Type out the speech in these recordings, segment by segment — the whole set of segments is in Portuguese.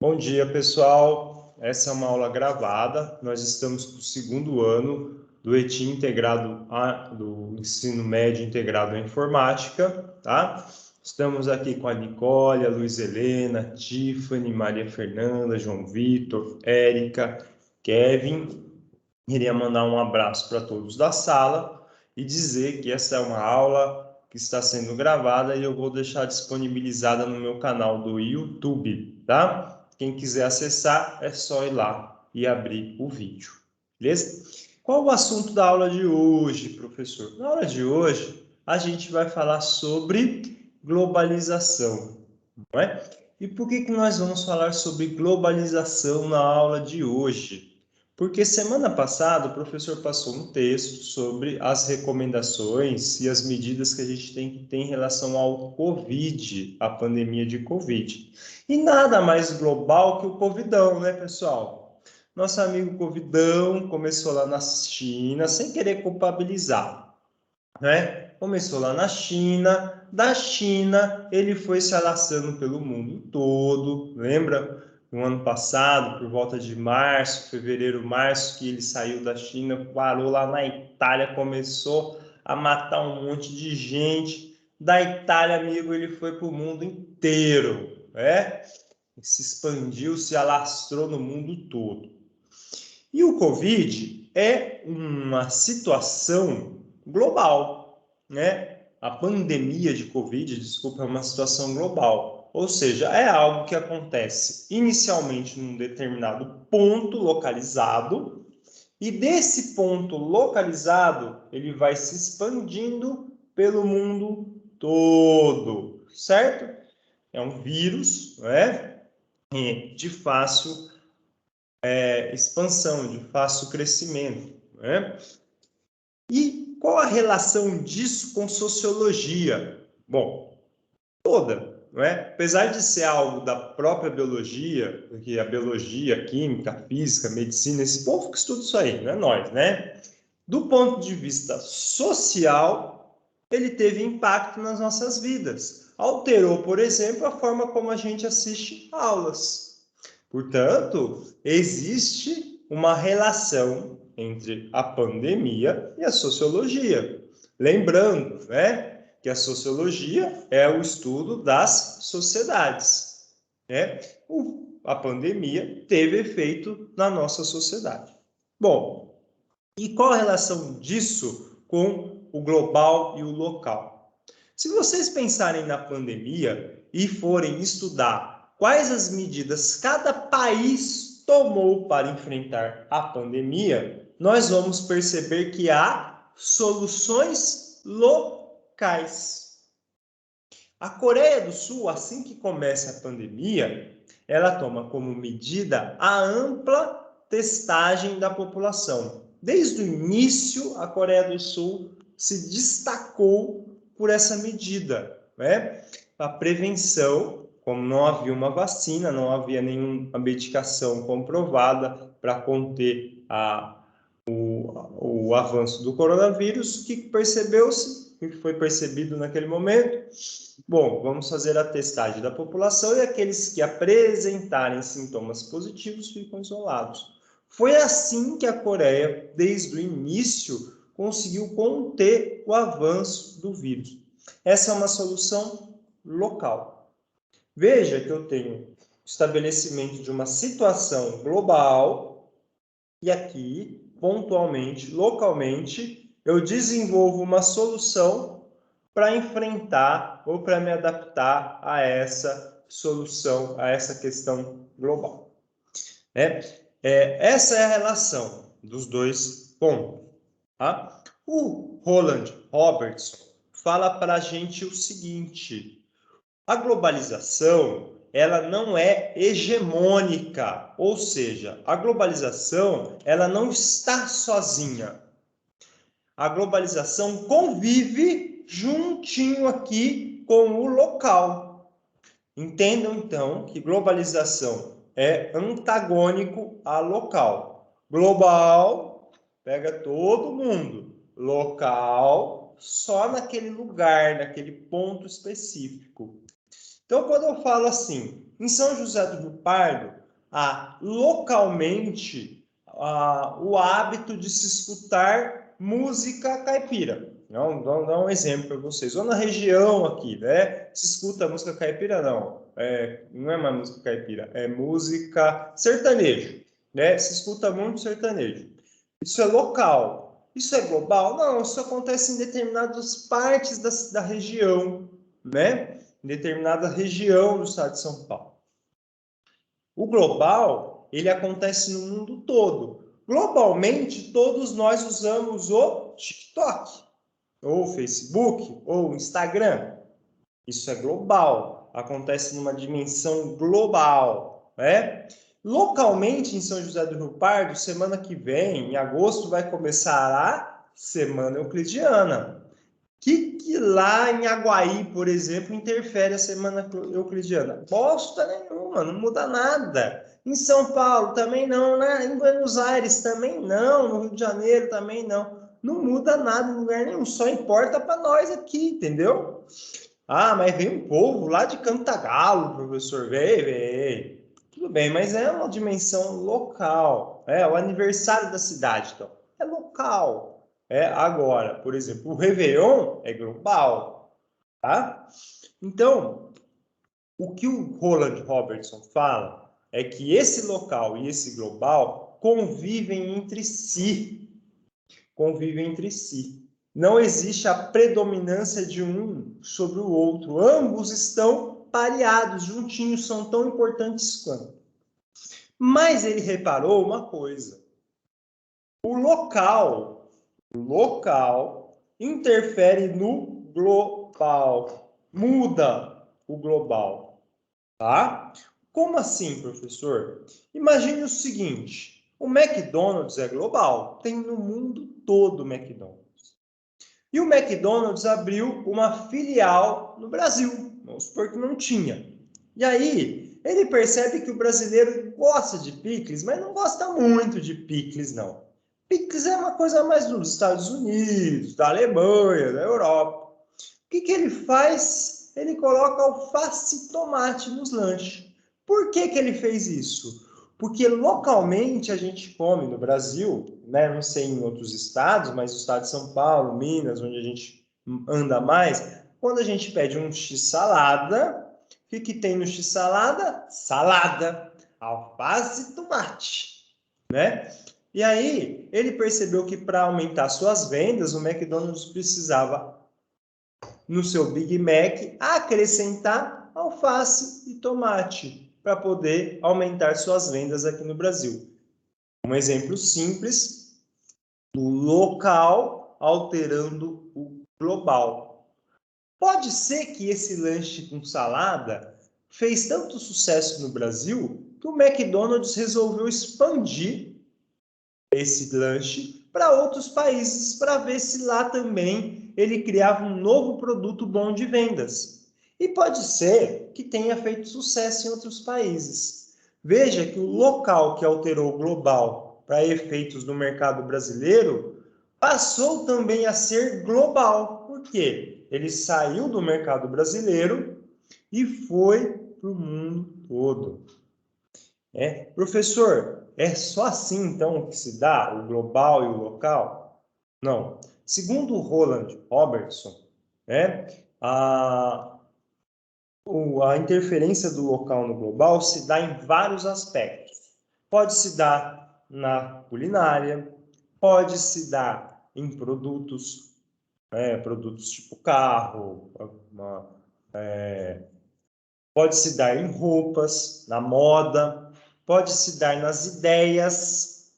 Bom dia, pessoal. Essa é uma aula gravada. Nós estamos no segundo ano do ETI integrado do ensino médio integrado à informática, tá? Estamos aqui com a Nicole, a Luiz Helena, Tiffany, Maria Fernanda, João Vitor, Érica, Kevin. Queria mandar um abraço para todos da sala e dizer que essa é uma aula que está sendo gravada e eu vou deixar disponibilizada no meu canal do YouTube, tá? Quem quiser acessar, é só ir lá e abrir o vídeo, beleza? Qual o assunto da aula de hoje, professor? Na aula de hoje, a gente vai falar sobre globalização, não é? E por que nós vamos falar sobre globalização na aula de hoje? Porque semana passada o professor passou um texto sobre as recomendações e as medidas que a gente tem que ter em relação ao Covid, a pandemia de Covid. E nada mais global que o Covidão, né, pessoal? Nosso amigo Covidão começou lá na China, sem querer culpabilizar, né? Começou lá na China, da China ele foi se alastrando pelo mundo todo, lembra? No ano passado, por volta de março, fevereiro, março, que ele saiu da China, parou lá na Itália, começou a matar um monte de gente. Da Itália, amigo, ele foi para o mundo inteiro, né? Se expandiu, se alastrou no mundo todo. E o Covid é uma situação global, né? A pandemia de Covid, desculpa, é uma situação global. Ou seja, é algo que acontece inicialmente num determinado ponto localizado, e desse ponto localizado, ele vai se expandindo pelo mundo todo, certo? É um vírus, né? De fácil expansão, de fácil crescimento, né? E qual a relação disso com sociologia? Bom, toda, não é? Apesar de ser algo da própria biologia, porque a biologia, a química, a física, a medicina, esse povo que estuda isso aí, não é nós, né? Do ponto de vista social, ele teve impacto nas nossas vidas. Alterou, por exemplo, a forma como a gente assiste aulas. Portanto, existe uma relação entre a pandemia e a sociologia. Lembrando, né, que a sociologia é o estudo das sociedades, né? A pandemia teve efeito na nossa sociedade. Bom, e qual a relação disso com o global e o local? Se vocês pensarem na pandemia e forem estudar quais as medidas cada país tomou para enfrentar a pandemia, nós vamos perceber que há soluções locais. A Coreia do Sul, assim que começa a pandemia, ela toma como medida a ampla testagem da população. Desde o início, a Coreia do Sul se destacou por essa medida, né? A prevenção, como não havia uma vacina, não havia nenhuma medicação comprovada para conter o avanço do coronavírus, o que percebeu-se, o que foi percebido naquele momento? Bom, vamos fazer a testagem da população e aqueles que apresentarem sintomas positivos ficam isolados. Foi assim que a Coreia, desde o início, conseguiu conter o avanço do vírus. Essa é uma solução local. Veja que eu tenho estabelecimento de uma situação global e aqui, pontualmente, localmente, eu desenvolvo uma solução para enfrentar ou para me adaptar a essa solução, a essa questão global. Essa é a relação dos dois pontos. Tá? O Roland Robertson fala para a gente o seguinte: a globalização ela não é hegemônica, ou seja, a globalização ela não está sozinha. A globalização convive juntinho aqui com o local. Entendam então que globalização é antagônico a local. Global pega todo mundo, local só naquele lugar, naquele ponto específico. Então, quando eu falo assim, em São José do Rio Pardo, há localmente o hábito de se escutar música caipira. Não, vou dar um exemplo para vocês. Ou na região aqui, né? Se escuta música caipira, não. Não é uma música caipira, é música sertanejo, né? Se escuta muito sertanejo. Isso é local. Isso é global? Não, isso acontece em determinadas partes da região, né? Em determinada região do estado de São Paulo. O global, ele acontece no mundo todo. Globalmente, todos nós usamos o TikTok, ou o Facebook, ou o Instagram. Isso é global, acontece numa dimensão global, né? Localmente, em São José do Rio Pardo, semana que vem, em agosto, vai começar a Semana Euclidiana. Que lá em Aguaí, por exemplo, interfere a Semana Euclidiana? Bosta nenhuma, não muda nada. Em São Paulo também não, né? Em Buenos Aires também não, no Rio de Janeiro também não. Não muda nada em lugar nenhum, só importa para nós aqui, entendeu? Ah, mas vem um povo lá de Cantagalo, professor, vem. Tudo bem, mas é uma dimensão local, é o aniversário da cidade, então, é local. Agora, por exemplo, o Réveillon é global, tá? Então, o que o Roland Robertson fala é que esse local e esse global convivem entre si, Não existe a predominância de um sobre o outro. Ambos estão pareados, juntinhos, são tão importantes quanto. Mas ele reparou uma coisa. O local interfere no global. Muda o global, tá? Como assim, professor? Imagine o seguinte, o McDonald's é global, tem no mundo todo o McDonald's. E o McDonald's abriu uma filial no Brasil, vamos supor que não tinha. E aí, ele percebe que o brasileiro gosta de picles, mas não gosta muito de picles, não. Picles é uma coisa mais dos Estados Unidos, da Alemanha, da Europa. O que ele faz? Ele coloca alface e tomate nos lanches. Por que ele fez isso? Porque localmente a gente come no Brasil, né? Não sei em outros estados, mas o estado de São Paulo, Minas, onde a gente anda mais, quando a gente pede um x-salada, o que tem no x-salada? Salada, alface e tomate, né? E aí, ele percebeu que para aumentar suas vendas, o McDonald's precisava, no seu Big Mac, acrescentar alface e tomate para poder aumentar suas vendas aqui no Brasil. Um exemplo simples do local alterando o global. Pode ser que esse lanche com salada fez tanto sucesso no Brasil que o McDonald's resolveu expandir esse lanche para outros países para ver se lá também ele criava um novo produto bom de vendas. E pode ser que tenha feito sucesso em outros países. Veja que o local que alterou o global para efeitos no mercado brasileiro passou também a ser global. Por quê? Ele saiu do mercado brasileiro e foi para o mundo todo. Professor, é só assim então que se dá o global e o local? Não. Segundo o Roland Robertson, a, a interferência do local no global se dá em vários aspectos. Pode se dar na culinária, pode se dar em produtos, produtos tipo carro, pode se dar em roupas, na moda, pode se dar nas ideias,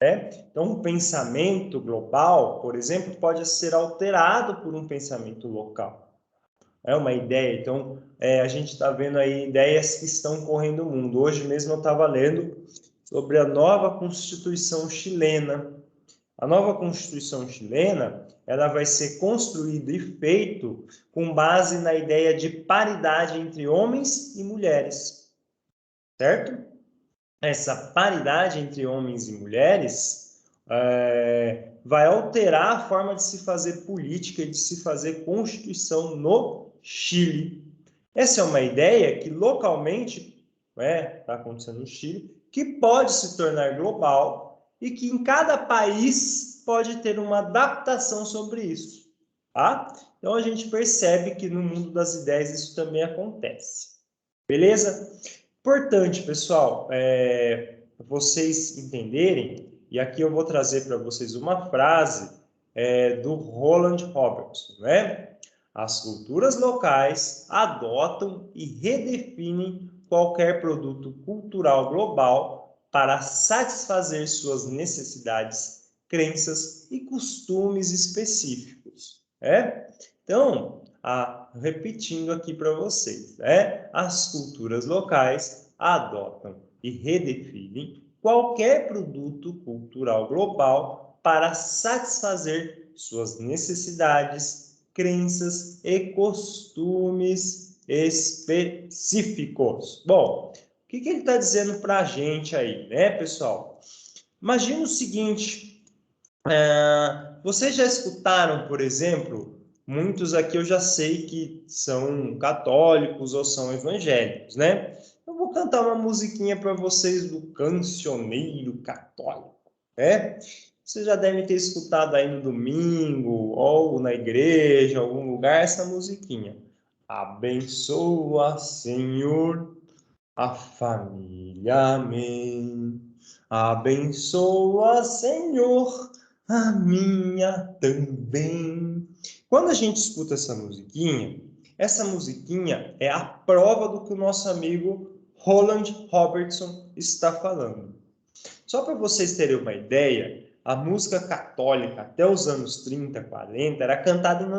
né? Então, um pensamento global, por exemplo, pode ser alterado por um pensamento local. É uma ideia. Então, a gente está vendo aí ideias que estão correndo o mundo. Hoje mesmo eu estava lendo sobre a nova Constituição chilena. A nova Constituição chilena, ela vai ser construída e feita com base na ideia de paridade entre homens e mulheres, certo? Essa paridade entre homens e mulheres vai alterar a forma de se fazer política e de se fazer constituição no Chile. Essa é uma ideia que localmente está acontecendo no Chile, que pode se tornar global e que em cada país pode ter uma adaptação sobre isso. Tá? Então, a gente percebe que no mundo das ideias isso também acontece. Beleza? Importante, pessoal, vocês entenderem, e aqui eu vou trazer para vocês uma frase do Roland Robertson, né? As culturas locais adotam e redefinem qualquer produto cultural global para satisfazer suas necessidades, crenças e costumes específicos. Então, repetindo aqui para vocês, as culturas locais adotam e redefinem qualquer produto cultural global para satisfazer suas necessidades, crenças e costumes específicos. Bom, o que ele está dizendo para a gente aí, né, pessoal? Imagina o seguinte, vocês já escutaram, por exemplo, muitos aqui eu já sei que são católicos ou são evangélicos, né? Eu vou cantar uma musiquinha para vocês do Cancioneiro Católico, né? Você já deve ter escutado aí no domingo, ou na igreja, em algum lugar, essa musiquinha. Abençoa, Senhor, a família, amém. Abençoa, Senhor, a minha também. Quando a gente escuta essa musiquinha é a prova do que o nosso amigo Roland Robertson está falando. Só para vocês terem uma ideia, a música católica até os anos 30, 40 era cantada em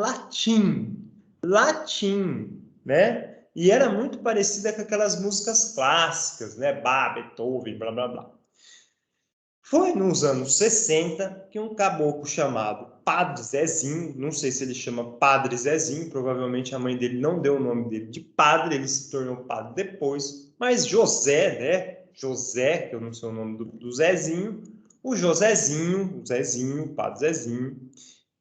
latim, né? E era muito parecida com aquelas músicas clássicas, né? Bach, Beethoven, blá, blá, blá. Foi nos anos 60 que um caboclo chamado Padre Zezinho, não sei se ele chama Padre Zezinho, provavelmente a mãe dele não deu o nome dele de padre, ele se tornou padre depois, mas José, né? José, que eu não sei o nome do Zezinho, o Josézinho, o Zezinho, o Padre Zezinho,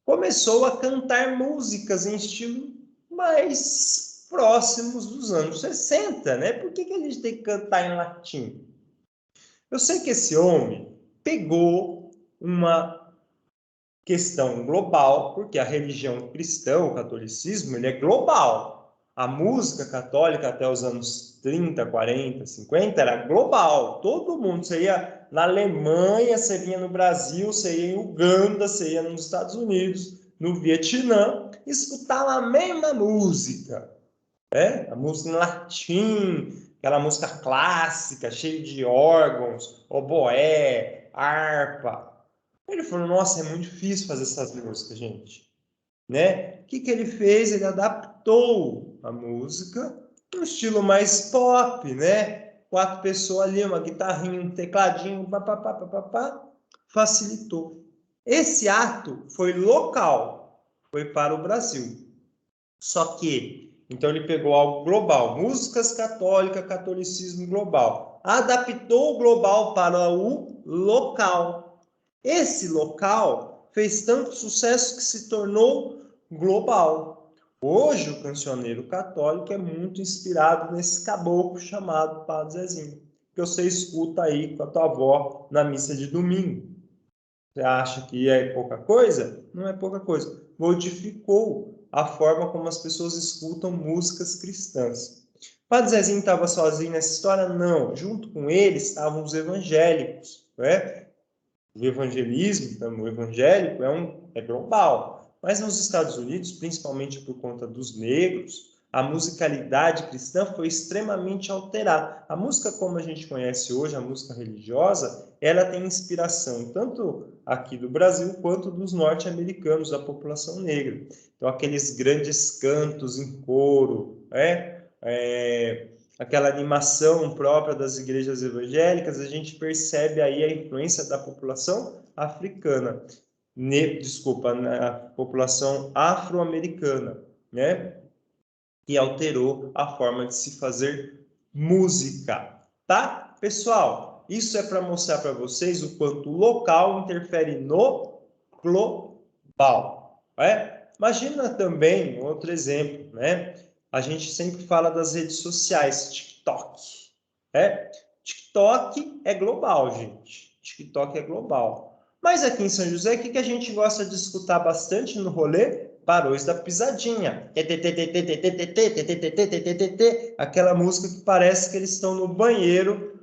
começou a cantar músicas em estilo mais próximos dos anos 60, né? Por que a gente tem que cantar em latim? Eu sei que esse homem pegou uma questão global, porque a religião cristã, o catolicismo, ele é global. A música católica até os anos 30, 40, 50 era global. Todo mundo, você ia na Alemanha, você vinha no Brasil, você ia em Uganda, você ia nos Estados Unidos, no Vietnã, escutava a mesma música. A música em latim, aquela música clássica, cheia de órgãos, oboé, harpa. Ele falou, nossa, é muito difícil fazer essas músicas, gente. Né? O que ele fez? Ele adaptou a música para um estilo mais pop, né? 4 pessoas ali, uma guitarrinha, um tecladinho, papapá, facilitou. Esse ato foi local, foi para o Brasil. Só que, então ele pegou algo global, músicas católicas, catolicismo global, adaptou o global para o local. Esse local fez tanto sucesso que se tornou global. Hoje o cancioneiro católico é muito inspirado nesse caboclo chamado Padre Zezinho, que você escuta aí com a tua avó na missa de domingo. Você acha que é pouca coisa? Não é pouca coisa. Modificou a forma como as pessoas escutam músicas cristãs. Padre Zezinho estava sozinho nessa história? Não. Junto com ele estavam os evangélicos. Né? O evangelismo, então, o evangélico é global. Mas nos Estados Unidos, principalmente por conta dos negros, a musicalidade cristã foi extremamente alterada. A música como a gente conhece hoje, a música religiosa, ela tem inspiração tanto aqui do Brasil quanto dos norte-americanos, da população negra. Então, aqueles grandes cantos em coro, aquela animação própria das igrejas evangélicas, a gente percebe aí a influência da população africana, na população afro-americana, né? Que alterou a forma de se fazer música, tá? Pessoal, isso é para mostrar para vocês o quanto o local interfere no global, Imagina também outro exemplo, né? a gente sempre fala das redes sociais, TikTok. TikTok é global, gente. TikTok é global. Mas aqui em São José, o que a gente gosta de escutar bastante no rolê? Barões da Pisadinha. Aquela música que parece que eles estão no banheiro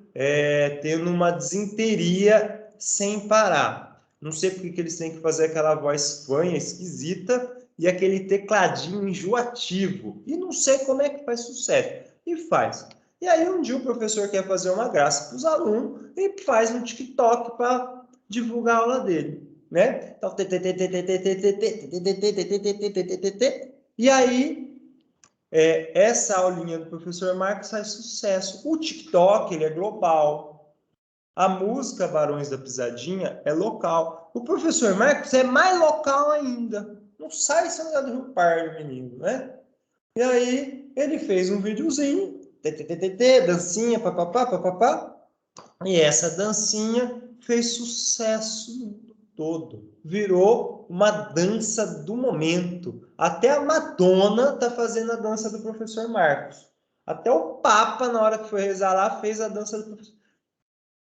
tendo uma desinteria sem parar. Não sei porque que eles têm que fazer aquela voz fanha, esquisita, e aquele tecladinho enjoativo. E não sei como é que faz sucesso. E faz. E aí um dia o professor quer fazer uma graça para os alunos e faz um TikTok para divulgar a aula dele, né? Então, e aí essa aulinha do professor Marcos faz sucesso. O TikTok, ele é global. A música Barões da Pisadinha é local. O professor Marcos é mais local ainda. Não sai São José do Rio Pardo, menino, né? E aí ele fez um videozinho, dancinha, papapá, papapá. E essa dancinha fez sucesso no mundo todo. Virou uma dança do momento. Até a Madonna tá fazendo a dança do professor Marcos. Até o Papa, na hora que foi rezar lá, fez a dança do professor.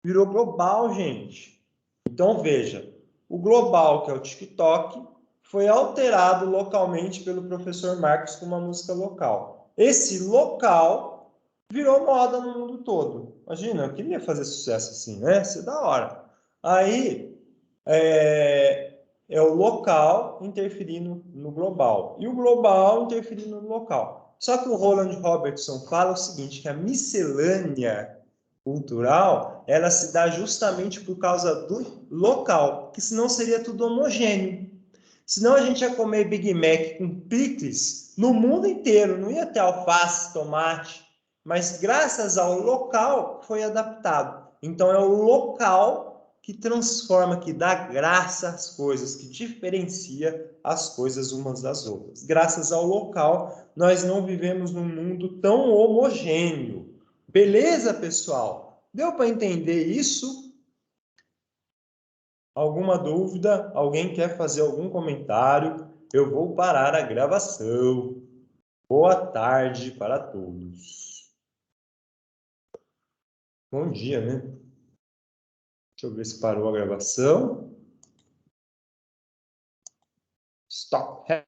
Virou global, gente. Então, veja, o global, que é o TikTok, foi alterado localmente pelo professor Marcos com uma música local. Esse local virou moda no mundo todo. Imagina, eu queria fazer sucesso assim, né? Isso é da hora. Aí, é o local interferindo no global. E o global interferindo no local. Só que o Roland Robertson fala o seguinte, que a miscelânea cultural, ela se dá justamente por causa do local, que senão seria tudo homogêneo. Senão a gente ia comer Big Mac com picles no mundo inteiro, não ia ter alface, tomate, mas graças ao local foi adaptado. Então é o local que transforma, que dá graça às coisas, que diferencia as coisas umas das outras. Graças ao local, nós não vivemos num mundo tão homogêneo. Beleza, pessoal? Deu para entender isso? Alguma dúvida? Alguém quer fazer algum comentário? Eu vou parar a gravação. Boa tarde para todos. Bom dia, né? Deixa eu ver se parou a gravação. Stop.